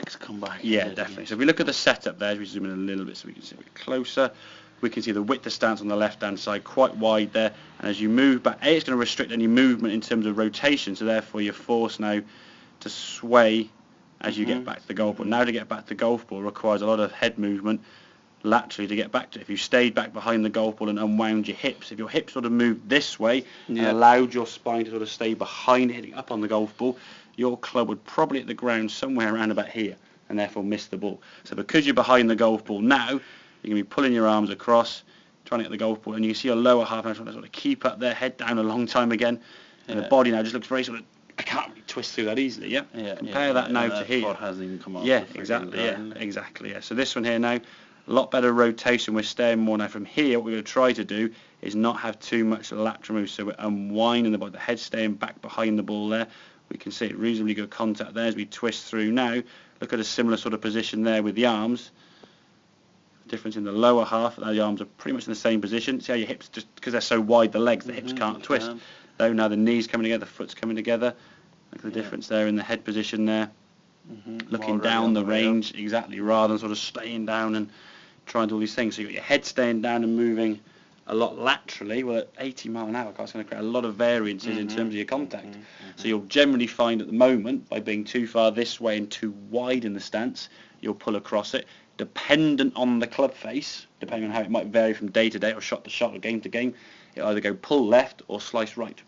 legs come back. Yeah, definitely. So if we look at the setup there, we zoom in a little bit so we can see a bit closer. We can see the width of stance on the left-hand side quite wide there, and as you move back, it's going to restrict any movement in terms of rotation, so therefore you're forced now to sway as you get back to the golf ball. Now to get back to the golf ball requires a lot of head movement laterally to get back to it. If you stayed back behind the golf ball and unwound your hips, if your hips sort of moved this way and allowed your spine to sort of stay behind, hitting up on the golf ball, your club would probably hit the ground somewhere around about here and therefore miss the ball. So because you're behind the golf ball now, you're going to be pulling your arms across, trying to get the golf ball, and you can see your lower half now trying to sort of keep up there, head down a long time again, and the body now just looks very sort of, I can't really twist through that easily, Compare that now to here. Hasn't even come off exactly. So this one here now, a lot better rotation. We're staying more now from here. What we're going to try to do is not have too much lateral move, so we're unwinding the body, the head staying back behind the ball there. We can see it reasonably good contact there as we twist through now. Look at a similar sort of position there with the arms. Difference in the lower half, now the arms are pretty much in the same position. See how your hips, just because they're so wide, the legs, the hips can't twist. Though now the knees coming together, the foot's coming together. Look at the difference there in the head position there. Looking down the range, exactly, rather than sort of staying down and trying to do all these things. So you've got your head staying down and moving a lot laterally. Well, at 80 mile an hour, it's going to create a lot of variances in terms of your contact. So you'll generally find at the moment, by being too far this way and too wide in the stance, you'll pull across it. Dependent on the club face, depending on how it might vary from day to day or shot to shot or game to game, it'll either go pull left or slice right.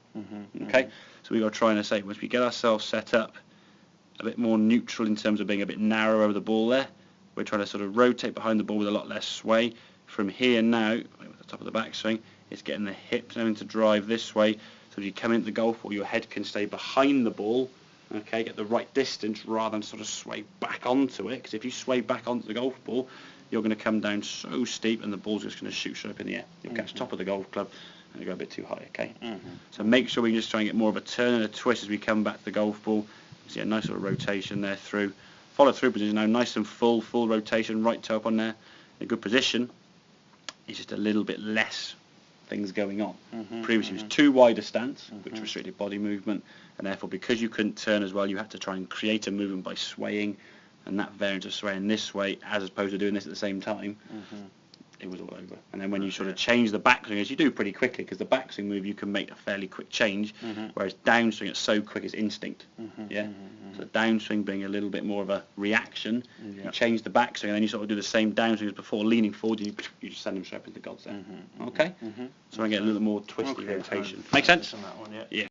Okay, so we've got to try and say, once we get ourselves set up a bit more neutral in terms of being a bit narrow over the ball there, we're trying to sort of rotate behind the ball with a lot less sway. From here now, with the top of the backswing, it's getting the hips having to drive this way, so if you come into the golf ball, your head can stay behind the ball. Okay, get the right distance rather than sort of sway back onto it, because if you sway back onto the golf ball, you're going to come down so steep and the ball's just going to shoot straight up in the air. You'll catch top of the golf club and go a bit too high, okay? So make sure we just try and get more of a turn and a twist as we come back to the golf ball. See a nice sort of rotation there through. Follow through position now, nice and full rotation, right toe up on there. In a good position. It's just a little bit less things going on. Previously it was too wide a stance, which restricted body movement, and therefore because you couldn't turn as well, you had to try and create a movement by swaying, and that variance of swaying this way as opposed to doing this at the same time, it was all over. And then when you sort of change the backswing, as you do pretty quickly, because the backswing move you can make a fairly quick change, whereas downswing it's so quick it's instinct. So downswing being a little bit more of a reaction, you change the backswing and then you sort of do the same downswing as before, leaning forward, and you just send them straight up into God's there. Okay? So I get a little more twisty rotation. Make sense? On that one, Yeah.